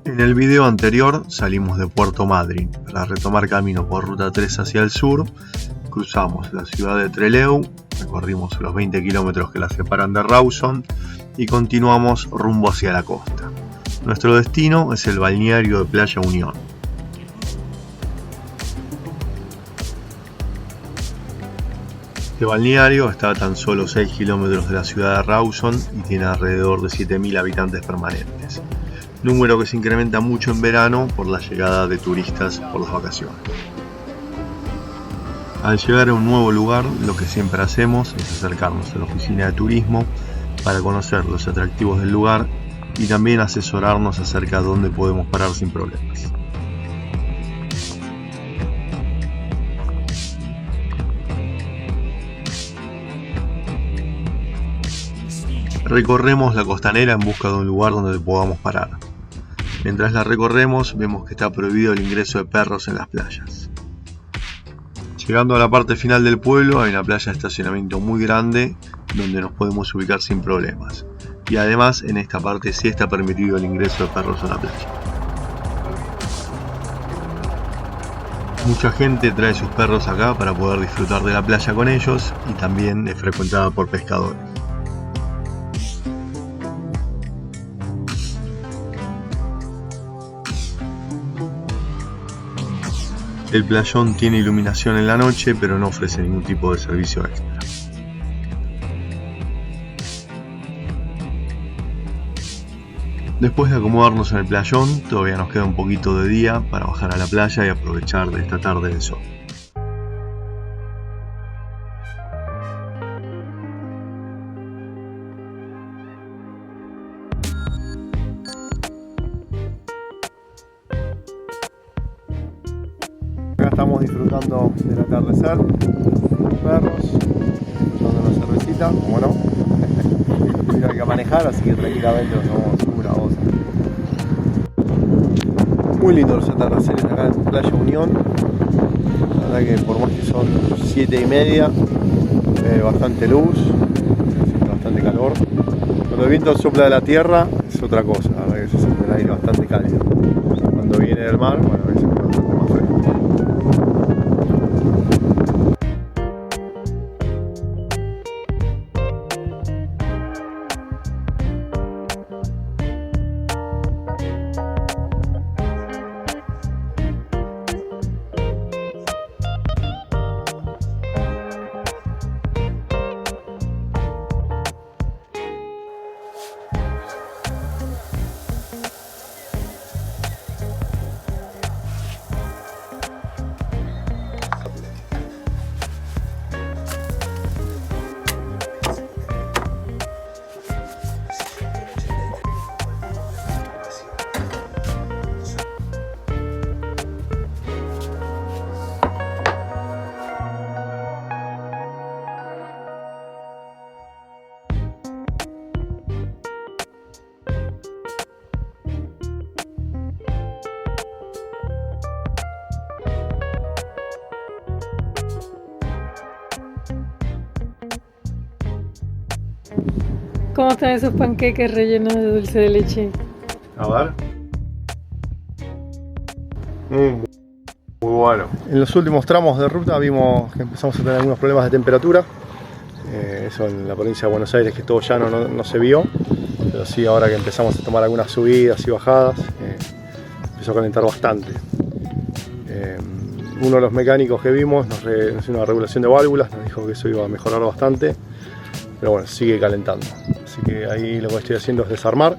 En el video anterior salimos de Puerto Madryn para retomar camino por ruta 3 hacia el sur, cruzamos la ciudad de Trelew, recorrimos los 20 kilómetros que la separan de Rawson y continuamos rumbo hacia la costa. Nuestro destino es el balneario de Playa Unión. Este balneario está a tan solo 6 kilómetros de la ciudad de Rawson y tiene alrededor de 7.000 habitantes permanentes, número que se incrementa mucho en verano por la llegada de turistas por las vacaciones. Al llegar a un nuevo lugar, lo que siempre hacemos es acercarnos a la oficina de turismo para conocer los atractivos del lugar y también asesorarnos acerca de dónde podemos parar sin problemas. Recorremos la costanera en busca de un lugar donde podamos parar. Mientras la recorremos, vemos que está prohibido el ingreso de perros en las playas. Llegando a la parte final del pueblo, hay una playa de estacionamiento muy grande donde nos podemos ubicar sin problemas. Y además, en esta parte sí está permitido el ingreso de perros a la playa. Mucha gente trae sus perros acá para poder disfrutar de la playa con ellos y también es frecuentada por pescadores. El playón tiene iluminación en la noche, pero no ofrece ningún tipo de servicio extra. Después de acomodarnos en el playón, todavía nos queda un poquito de día para bajar a la playa y aprovechar de esta tarde de sol. Acá estamos disfrutando del atardecer, los perros, disfrutando de una cervecita, como no. No hay que manejar, así que tranquilamente nos tomamos una voz. Muy lindos los atardeceres acá en Playa Unión. La verdad que por más que son 7:30, bastante luz, bastante calor. Cuando el viento sopla de la tierra es otra cosa, la verdad que se siente el aire bastante cálido. Cuando viene del mar, bueno, a veces es bastante más fresco. ¿Cómo están esos panqueques rellenos de dulce de leche? A ver. Muy bueno. En los últimos tramos de ruta vimos que empezamos a tener algunos problemas de temperatura. Eso en la provincia de Buenos Aires, que todo llano no se vio. Pero sí, ahora que empezamos a tomar algunas subidas y bajadas, empezó a calentar bastante. Uno de los mecánicos que vimos nos hizo una regulación de válvulas, nos dijo que eso iba a mejorar bastante. Pero bueno, sigue calentando. Así que ahí lo que estoy haciendo es desarmar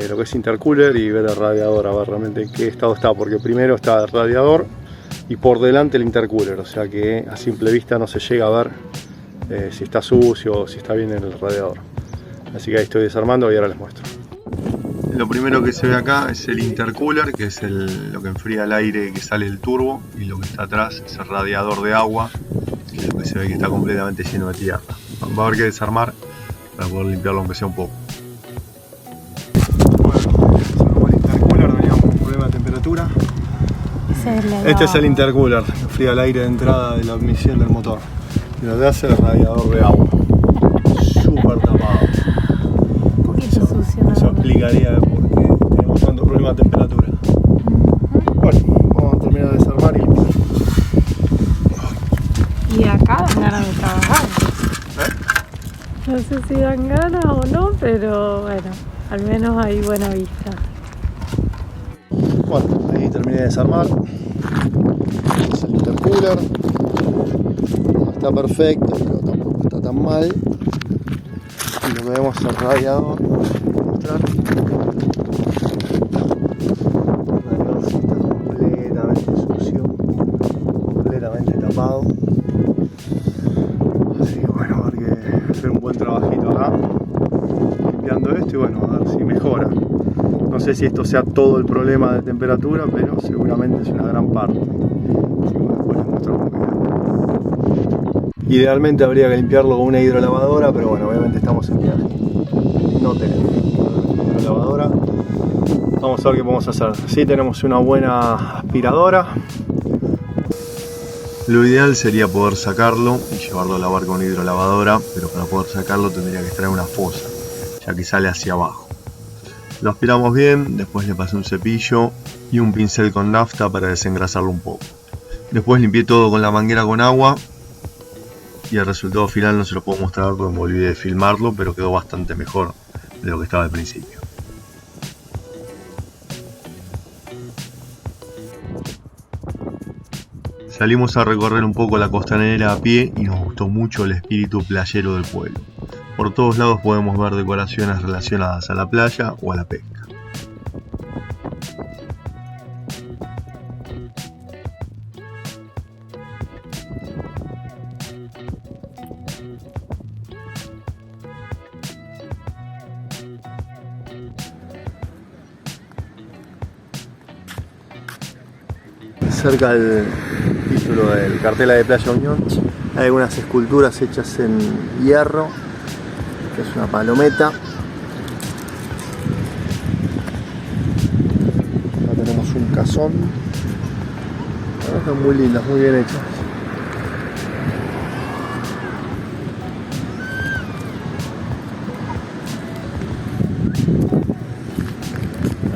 lo que es intercooler y ver el radiador, a ver realmente en qué estado está, porque primero está el radiador y por delante el intercooler, o sea que a simple vista no se llega a ver si está sucio o si está bien el radiador. Así que ahí estoy desarmando y ahora les muestro. Lo primero que se ve acá es el intercooler, que es lo que enfría el aire que sale del turbo, y lo que está atrás es el radiador de agua, que es lo que se ve que está completamente lleno de tierra. Vamos a haber que desarmar para poder limpiarlo aunque sea un poco. Bueno, desarmamos el intercooler, veníamos con un problema de temperatura. Este es el intercooler, que enfría el aire de entrada de la ignición del motor. Y lo que hace es el radiador de agua. Súper tapado. Un poquito sucio. Eso explicaría por qué tenemos tanto No sé si dan ganas o no, pero bueno, al menos hay buena vista. Bueno, ahí terminé de desarmar. Este es el intercooler. No está perfecto, pero tampoco está tan mal. Y lo que vemos es el radiador. Voy a mostrar. El radiador sí está completamente sucio, completamente tapado. Así que bueno, va a haber que hacer un buen trabajito acá, limpiando esto y bueno, a ver si mejora. No sé si esto sea todo el problema de temperatura, pero seguramente es una gran parte. Así que bueno, después les muestro cómo queda. Idealmente habría que limpiarlo con una hidrolavadora, pero bueno, obviamente estamos en viaje. No tenemos hidrolavadora. Vamos a ver qué podemos hacer. Sí tenemos una buena aspiradora. Lo ideal sería poder sacarlo y llevarlo a lavar con hidrolavadora, pero para poder sacarlo tendría que extraer una fosa, ya que sale hacia abajo. Lo aspiramos bien, después le pasé un cepillo y un pincel con nafta para desengrasarlo un poco. Después limpié todo con la manguera con agua y el resultado final no se lo puedo mostrar porque me olvidé de filmarlo, pero quedó bastante mejor de lo que estaba al principio. Salimos a recorrer un poco la costanera a pie y nos gustó mucho el espíritu playero del pueblo. Por todos lados podemos ver decoraciones relacionadas a la playa o a la pesca. Cerca del título del cartel de Playa Unión hay algunas esculturas hechas en hierro, que es una palometa. Acá tenemos un cazón. Están muy lindas, muy bien hechas.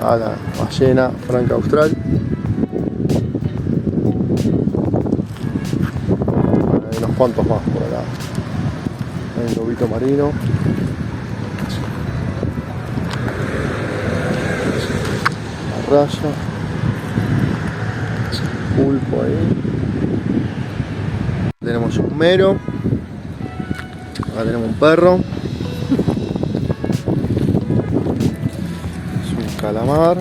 A la ballena franca austral. Hay unos cuantos más por acá. Hay un lobito marino. La raya. Pulpo ahí. Tenemos un mero. Acá tenemos un perro. Es un calamar.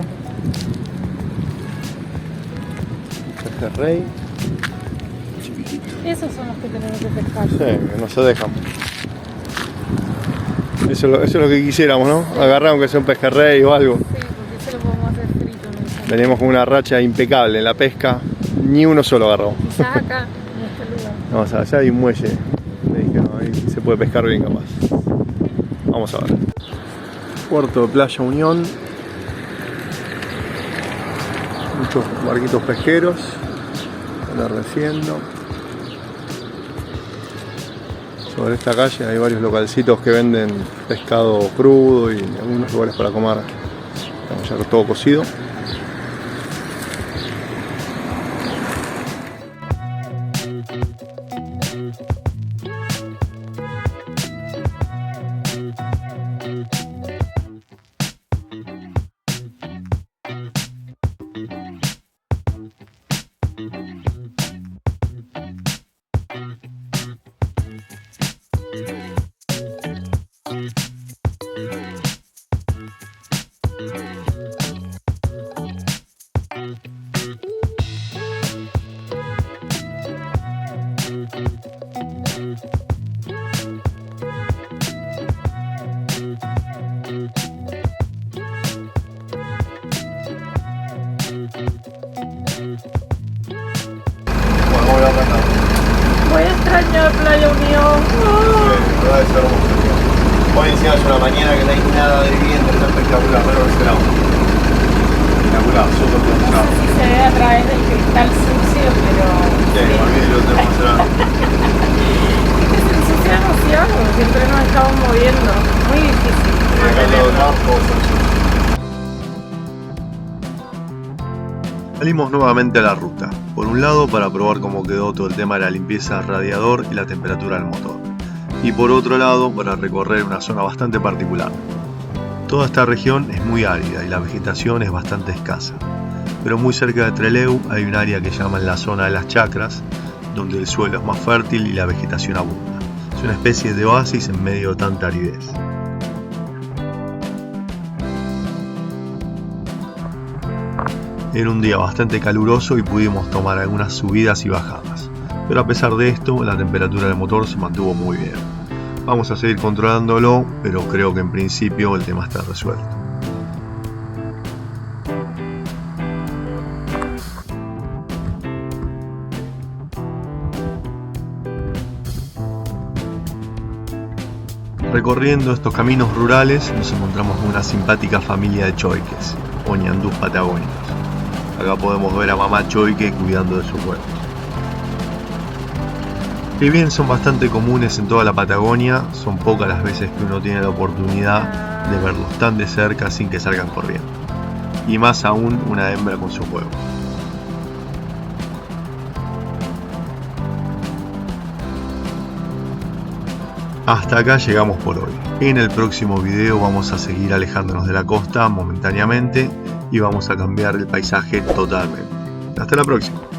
Pejerrey. Chiquitito. Esos son los que tenemos que pescar. Sí, que no se dejan. Eso es lo que quisiéramos, ¿no? Agarrar aunque sea un pejerrey o algo. Sí, porque ese lo podemos hacer frito. ¿No? Venimos con una racha impecable en la pesca. Ni uno solo agarró. Quizás acá, en este lugar. Vamos a ver, allá hay un muelle. Me dijeron, ahí se puede pescar bien capaz. Vamos a ver. Puerto de Playa Unión. Muchos barquitos pesqueros. Atardeciendo. Sobre esta calle hay varios localcitos que venden pescado crudo y algunos lugares para comer. Estamos ya todo cocido. Voy a extrañar Playa Unión. Hoy encima es una mañana que no hay nada de viento, está espectacular, pero será espectacular, súper No pensado. sé si se ve a través del cristal sucio, pero... Sí, olvídelo, te mostrará. Es que se ensucia demasiado, siempre nos estamos moviendo. Muy difícil. Acá al lado del campo, Salimos nuevamente a la ruta, por un lado para probar cómo quedó todo el tema de la limpieza del radiador y la temperatura del motor. y por otro lado para recorrer una zona bastante particular. Toda esta región es muy árida y la vegetación es bastante escasa, pero muy cerca de Trelew hay un área que llaman la zona de las chacras, donde el suelo es más fértil y la vegetación abunda. Es una especie de oasis en medio de tanta aridez. Era un día bastante caluroso y pudimos tomar algunas subidas y bajadas, pero a pesar de esto la temperatura del motor se mantuvo muy bien. Vamos a seguir controlándolo, pero creo que en principio el tema está resuelto. Recorriendo estos caminos rurales nos encontramos con una simpática familia de choiques, o ñandús patagónicos. Acá podemos ver a mamá choique cuidando de sus huevos. Si bien son bastante comunes en toda la Patagonia, son pocas las veces que uno tiene la oportunidad de verlos tan de cerca sin que salgan corriendo. Y más aún una hembra con sus huevos. Hasta acá llegamos por hoy. En el próximo video vamos a seguir alejándonos de la costa momentáneamente y vamos a cambiar el paisaje totalmente. Hasta la próxima.